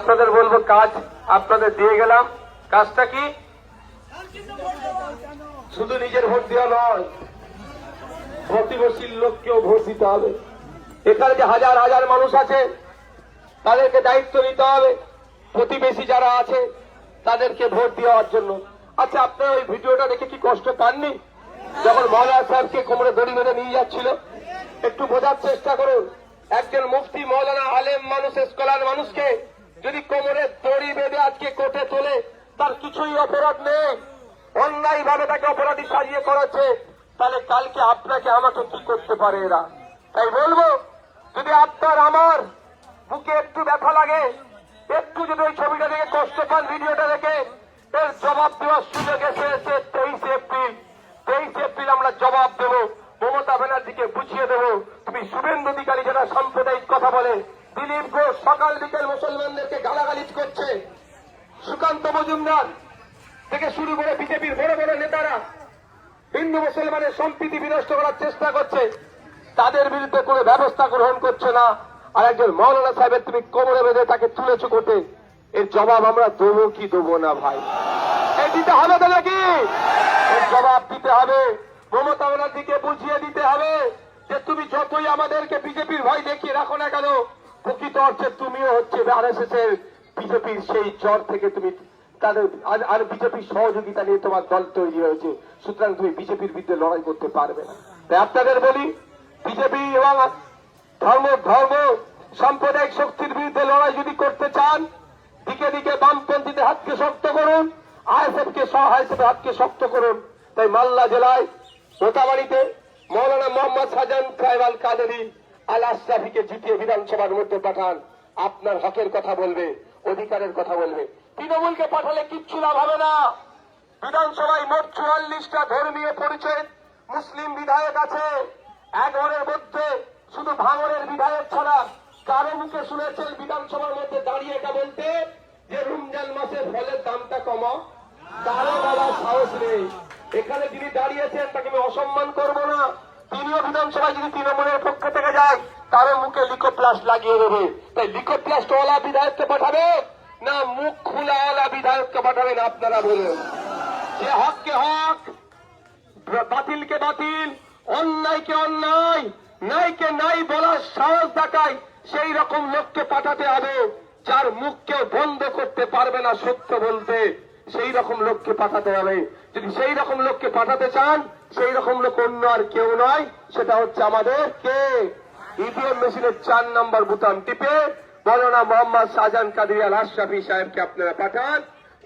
আপনাদের বলবো কাজ আপনাদের দিয়ে গেলাম, কাজটা কি শুধু নিজের ভোট দেওয়া নয়, প্রতিবেশীর লোককেও ভোট দিতে হবে। এখানে যে হাজার হাজার মানুষ আছে তাদেরকে দায়িত্ব নিতে হবে, প্রতিবেশী যারা আছে তাদেরকে ভোট দেওয়ার জন্য। আচ্ছা, আপনারা ওই ভিডিওটা দেখে কি কষ্ট পাননি যখন মৌলানা সাহেবকে কোমরে দড়ি বেঁধে নিয়ে যাচ্ছিল? একটু বোঝার চেষ্টা করুন। একজন মুফতি মৌলানা আলেম মানুষ, স্কলার মানুষকে যদি কোমরে দড়ি বেঁধে আজকে কোর্টে তোলে, তার কিছুই অপরাধ নেই, অন্যায় ভাবে তাকে অপরাধী সাজিয়ে করেছে, তাহলে কালকে আপনাকে আমাকে কি করতে পারে এরা? তাই বলবো, যদি আপনার আমার বুকে একটু ব্যথা লাগে, একটু যদি ওই ছবিটা দেখে কষ্ট পান, ভিডিওটা দেখে, এর জবাব দেওয়ার সুযোগ এসেছে 23 এপ্রিল। 23 এপ্রিল আমরা জবাব দেব, মমতা ব্যানার্জিকে বুঝিয়ে দেব। তুমি শুভেন্দু অধিকারী যারা সাম্প্রদায়িক কথা বলে, দিলীপ ঘোষ সকাল বিকেল মুসলমানদেরকে গালাগালিজ করছে, সুকান্ত মজুমদার থেকে শুরু করে বিজেপির বড় বড় নেতারা হিন্দু মুসলমানের সম্প্রীতি বিনষ্ট করার চেষ্টা করছে, তাদের বিরুদ্ধে কোনো ব্যবস্থা গ্রহণ করছে না। আর একজন মৌলানা সাহেবের তুমি কোমরে বেঁধে তাকে তুলেছো কোর্টে, এর জবাব আমরা দেবো কি দেবো না ভাই? এই দিতে হবে তো নাকি? এর জবাব দিতে হবে, মমতা ব্যানার্জিকে বুঝিয়ে দিতে হবে যে তুমি যতই আমাদেরকে বিজেপির ভয় দেখিয়ে রাখো না কেন, প্রকৃত অর্থে তুমিও হচ্ছে আরএসএস এর বিজেপির সেই জ্বর থেকে তুমি তাদের আর বিজেপির সহযোগিতা নিয়ে তোমার দল তৈরি হয়েছে, সুতরাং তুমি বিজেপির বিরুদ্ধে লড়াই করতে পারবে না। তাই আপনাদের বলি, বিজেপি এবং ধর্ম সাম্প্রদায়িক শক্তির বিরুদ্ধে লড়াই যদি করতে চান, দিকে দিকে বামপন্থীদের হাতকে শক্ত করুন, আইএসএফকে আইএসএফের হাতকে শক্ত করুন। তাই মালদা জেলায় মোতাবাড়িতে মৌলানা মোহাম্মদ শাহজাহান সাহেব আল কাদেরী আল আশরাফিকে জিতিয়ে বিধানসভার মধ্যে পাঠান। আপনার হকের কথা বলবে, অধিকারের কথা বলবে। তৃণমূলকে পাঠালে কিচ্ছু লাভ হবে না। বিধানসভায় মোট 44টা ধর্মীয় পরিচয় মুসলিম বিধায়ক আছে। এক ঘরের মধ্যে শুধু ভাঙরের বিধায়ক ছাড়া কারো মুখে শুনেছেন বিধানসভার মধ্যে দাঁড়িয়ে এটা বলতে যে রমজান মাসে ফলের দামটা কমাও? কারো বলার সাহস নেই। এখানে যিনি দাঁড়িয়েছেন তাকে আমি অসম্মান করব না, তিনিও বিধানসভায় যদি তৃণমূলের পক্ষ থেকে যায় তারও মুখে লিকোপ্লাস্ট লাগিয়ে দেবে। তাই লিকোপ্লাস্ট ওয়ালা বিধায়ককে পাঠাবে না মুখ খোলাওয়ালা বিধায়ককে পাঠাবেন? আপনারা বলুন। যে হককে হক, বাতিলকে বাতিল, অন্যায়কে অন্যায়, নাইকে নাই বলার সাহস দেখায় সেই রকম লোককে পাঠাতে হবে, যার মুখকে বন্ধ করতে পারবে না সত্য বলতে, সেই রকম লোককে পাঠাতে হবে। যদি সেই রকম লোককে পাঠাতে চান, সেই রকম লোক অন্য আর কেউ নয়, সেটা হচ্ছে আমাদের কে ইভিএম মেশিনের 4 নম্বর বোতাম টিপে মৌলানা মোহাম্মদ শাহজাহান কাদেরী আল আশরাফি সাহেবকে আপনারা পাঠান।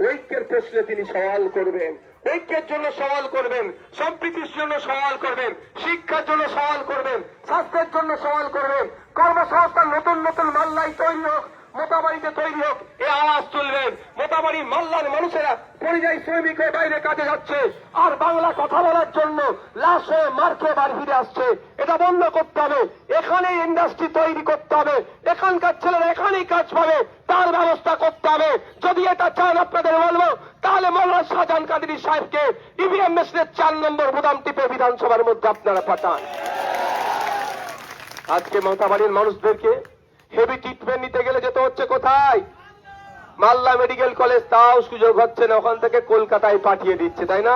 ঐক্যের প্রশ্নে তিনি সওয়াল করবেন, ঐক্যের জন্য সওয়াল করবেন, সম্প্রীতির জন্য সওয়াল করবেন, শিক্ষার জন্য সওয়াল করবেন, স্বাস্থ্যের জন্য সওয়াল করবেন, কর্মসংস্থান নতুন নতুন মাল্লাই তৈরি হোক, মোতাবাড়িতে তৈরি হোক, এ আওয়াজ তুলবেন। মোতাবাড়ি মাল্লার মানুষেরা পরিযায়ী শ্রমিক হয়ে বাইরে কাজে যাচ্ছে আর বাংলা কথা বলার জন্য লাশ হয়ে মার খেয়ে বাড়ি ফিরে আসছে, এটা বন্ধ করতে হবে। এখানেই ইন্ডাস্ট্রি তৈরি করতে হবে, এখানকার ছেলেরা এখানেই কাজ পাবে, তার ব্যবস্থা করতে হবে। যদি এটা চান আপনাদের বলবো, তাহলে মৌলানা শাহজাহান কাদেরী সাহেবকে ইভিএম মেশিনের 4 নম্বর বোতাম টিপে বিধানসভার মধ্যে আপনারা পাঠান। আজকে মোতাবাড়ির মানুষদেরকে হেভি ট্রিটমেন্ট নিতে গেলে যেতে হচ্ছে কোথায়? মালদা মেডিকেল কলেজ, তাও সুযোগ হচ্ছে না, ওখান থেকে কলকাতায় পাঠিয়ে দিচ্ছে, তাই না?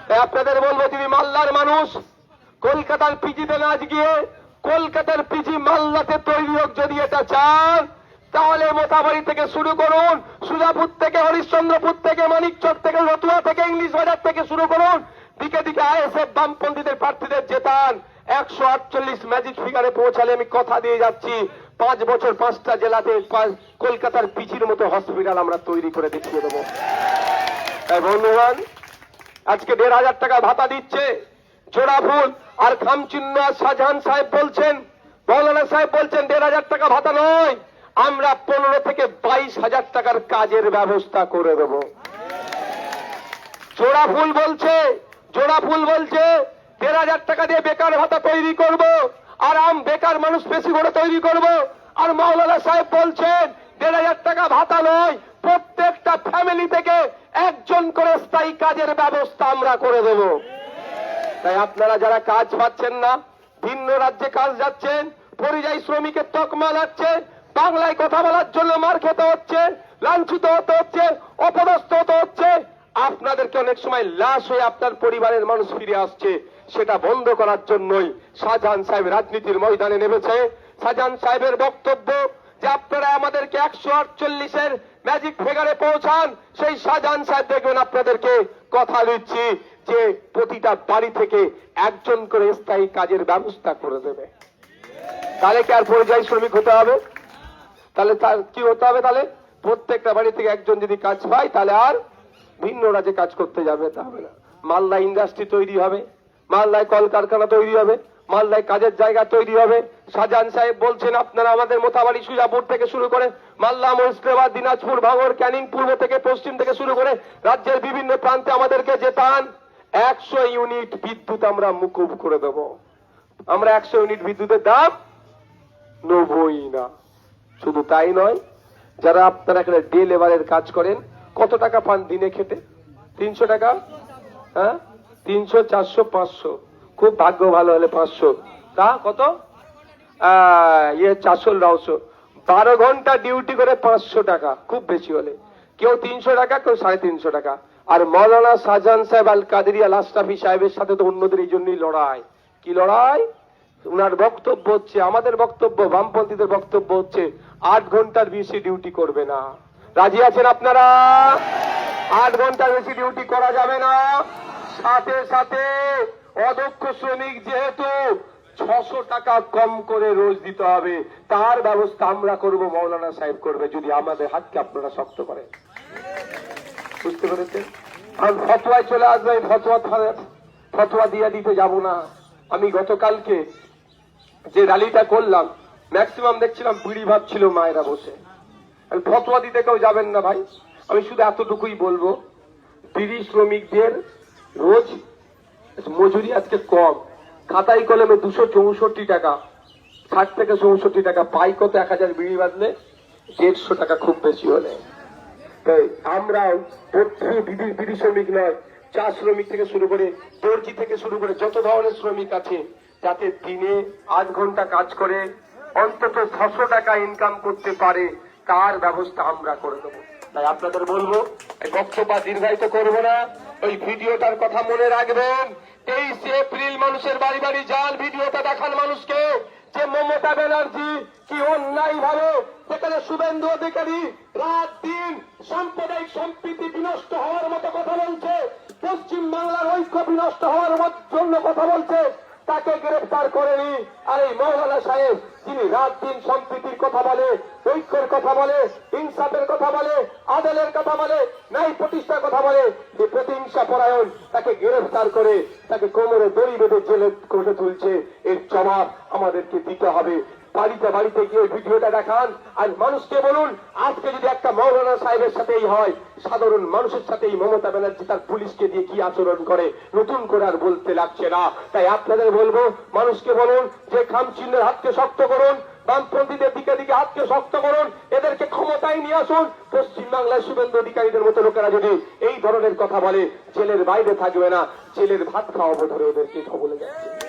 তাই আপনাদের বলবো, যদি মালদার মানুষ কলকাতার পিজিতে না গিয়ে কলকাতার পিজি মালদাতে তৈরি হোক, যদি এটা চান, তাহলে মোতাবাড়ি থেকে শুরু করুন, সুজাপুর থেকে, হরিশ্চন্দ্রপুর থেকে, মানিকচক থেকে, রতুয়া থেকে, ইংলিশ বাজার থেকে শুরু করুন। দিকে দিকে আইএসএফ বামপন্থীদের প্রার্থীদের জেতান। 148 ম্যাজিক ফিগারে পৌঁছালে আমি কথা দিয়ে যাচ্ছি 5 বছর 5টা জেলাতে কলকাতার পিচির মতো হসপিটাল আমরা তৈরি করে দেখিয়ে দেবো। তাই বন্ধুগণ, আজকে 1,500 টাকা ভাতা দিচ্ছে জোড়া ফুল আর খামচিহ্ন। শাহজাহান সাহেব বলছেন, মৌলানা সাহেব বলছেন 1,500 টাকা ভাতা নয়, আমরা 15 থেকে 22,000 টাকার কাজের ব্যবস্থা করে দেব। জোড়া ফুল বলছে 1,500 টাকা দিয়ে বেকার ভাতা তৈরি করব, আর বেকার মানুষ বেশি করে তৈরি করব। আর মৌলানা সাহেব বলছেন 1,500 টাকা ভাতা নয়, প্রত্যেকটা ফ্যামিলি থেকে একজন করে স্থায়ী কাজের ব্যবস্থা আমরা করে দেব। তাই আপনারা যারা কাজ পাচ্ছেন না, ভিন্ন রাজ্যে কাজ যাচ্ছেন, পরিযায়ী শ্রমিকের তকমা লাগছে, বাংলায় কথা বলার জন্য মার খেতে হচ্ছে, লাঞ্ছিত হতে হচ্ছে, অপদস্থ হতে হচ্ছে। আপনাদেরকে অনেক সময় লাশ হয়ে আপনার পরিবারের মানুষ ফিরে আসছে। সেটা বন্ধ করার জন্যই শাহজাহান সাহেব রাজনীতির ময়দানে নেমেছে। শাহজাহান সাহেবের বক্তব্য যে আপনারা আমাদেরকে 148-এর ম্যাজিক ফিগারে পৌঁছান, সেই শাহজাহান সাহেব দেখবেন আপনাদেরকে কথা দিচ্ছি যে প্রতিটা বাড়ি থেকে একজন করে স্থায়ী কাজের ব্যবস্থা করে দেবে। তাহলে কি আর পরিযায়ী শ্রমিক হতে হবে? তাহলে তার কি হতে হবে? তাহলে প্রত্যেকটা বাড়ি থেকে একজন যদি কাজ পায় তাহলে আর ভিন্ন রাজ্যে কাজ করতে যাবে তা হবে না। মালদায় ইন্ডাস্ট্রি তৈরি হবে, মালদায় কলকারখানা তৈরি হবে, মালদায় কাজের জায়গা তৈরি হবে। শাহজাহান সাহেব বলছেন আপনারা আমাদের মোথাবাড়ি সুজাপুর থেকে শুরু করে মালদা, মুর্শিদাবাদ, দিনাজপুর, ভাঙড়, ক্যানিং, পূর্ব থেকে পশ্চিম থেকে শুরু করে রাজ্যের বিভিন্ন প্রান্তে আমাদেরকে জেতান। 100 ইউনিট বিদ্যুৎ আমরা মুকুব করে দেব। আমরা 100 ইউনিট বিদ্যুতের দাম নেবই না। শুধু তাই নয়, যারা আপনারা এখানে ডে লেবারের কাজ করেন, কত টাকা পান দিনে খেটে? 300 টাকা। হ্যাঁ, 300, 400, 500, খুব ভাগ্য ভালো হলে 500। তা কত? 400, 12 ঘন্টা ডিউটি করে 500 টাকা, খুব বেশি হলে। কেউ 300 টাকা, কেউ 350 টাকা। আর মৌলানা শাহজাহান সাহেব আল কাদেরিয়া লাস্টাফি সাহেবের সাথে তো অন্যদের এই জন্যই লড়াই। কি লড়াই? উনার বক্তব্য হচ্ছে, আমাদের বক্তব্য, বামপন্থীদের বক্তব্য হচ্ছে 8 ঘন্টার বেশি ডিউটি করবে না। রাজি আছেন আপনারা? 8 ঘন্টার বেশি ডিউটি করা যাবে না। সাথে সাথে অদক্ষ শ্রমিক যেহেতু 600 টাকা কম করে রোজ দিতে হবে, তার ব্যবস্থা আমরা করব, মৌলানা সাহেব করবে, যদি আমাদের হাতকে আপনারা শক্ত করেন। বুঝতে পেরেছেন? আমি ফতোয়ায় চলে আসবে, ফতোয়া দিয়ে দিতে যাব না। আমি গতকালকে যে র্যালিটা করলাম, ম্যাক্সিমাম দেখছিলাম বিড়ি ভাবছিল মায়েরা বসে। আমি ফতোয়া দিতে কেউ যাবেন না ভাই। আমি শুধু এতটুকুই বলবো, বিড়ি শ্রমিকদের রোজ মজুরি আজকে কম। খাতাই কলমে 264 টাকা, 60 থেকে 64 টাকা পাই। কত? 1000 বিড়ি বাঁধলে 150 টাকা, খুব বেশি হলে। তাই আমরাও বিড়ি শ্রমিক নয়, চা শ্রমিক থেকে শুরু করে, দর্জি থেকে শুরু করে যত ধরনের শ্রমিক আছে, যাতে দিনে 8 ঘন্টা কাজ করে অন্তত 600 টাকা ইনকাম করতে পারে, তার ব্যবস্থা আমরা করে দেবো। তাই আপনাদের বলবো, এই বক্তব্য দীর্ঘায়িত করবো না। ওই ভিডিওটার কথা মনে রাখবেন। 23 এপ্রিল মানুষের বাড়ি বাড়ি যান, ভিডিওটা দেখান মানুষকে যে মমতা ব্যানার্জি কি অন্যায় ভাবে সেখানে শুভেন্দু অধিকারী রাত দিন সাম্প্রদায়িক সম্প্রীতি বিনষ্ট হওয়ার মতো কথা বলছে, পশ্চিম বাংলার ঐক্য বিনষ্ট হওয়ার জন্য কথা বলছে, তাকে গ্রেফতার করেনি। আর এই মৌলানা সাহেব যিনি রাত দিন সম্প্রীতির কথা বলে, ঐক্যের কথা বলে, ইনসাফের কথা বলে, আদালের কথা বলে, ন্যায় প্রতিষ্ঠার কথা বলে, যে প্রতিহিংসা পরায়ণ, তাকে গ্রেফতার করে তাকে কোমরে দড়ি বেঁধে জেলে করে তুলছে। এর জবাব আমাদেরকে দিতে হবে। বাড়িতে বাড়িতে গিয়ে ভিডিওটা দেখান আর মানুষকে বলুন, আজকে যদি একটা মৌলানা সাহেবের সাথেই হয়, সাধারণ মানুষের সাথেই মমতা ব্যানার্জি তার পুলিশকে দিয়ে কি আচরণ করে নতুন করে আর বলতে লাগছে না। তাই আপনাদের বলবো, মানুষকে বলুন যে খামচিহ্নের হাতকে শক্ত করুন, বামপন্থীদের দিকে দিকে হাতকে শক্ত করুন, এদেরকে ক্ষমতায় নিয়ে আসুন। পশ্চিমবাংলায় শুভেন্দু অধিকারীদের মতো লোকেরা যদি এই ধরনের কথা বলে, জেলের বাইরে থাকবে না, জেলের ভাত খাওয়াবো ধরে ওদেরকে বলে যাচ্ছে।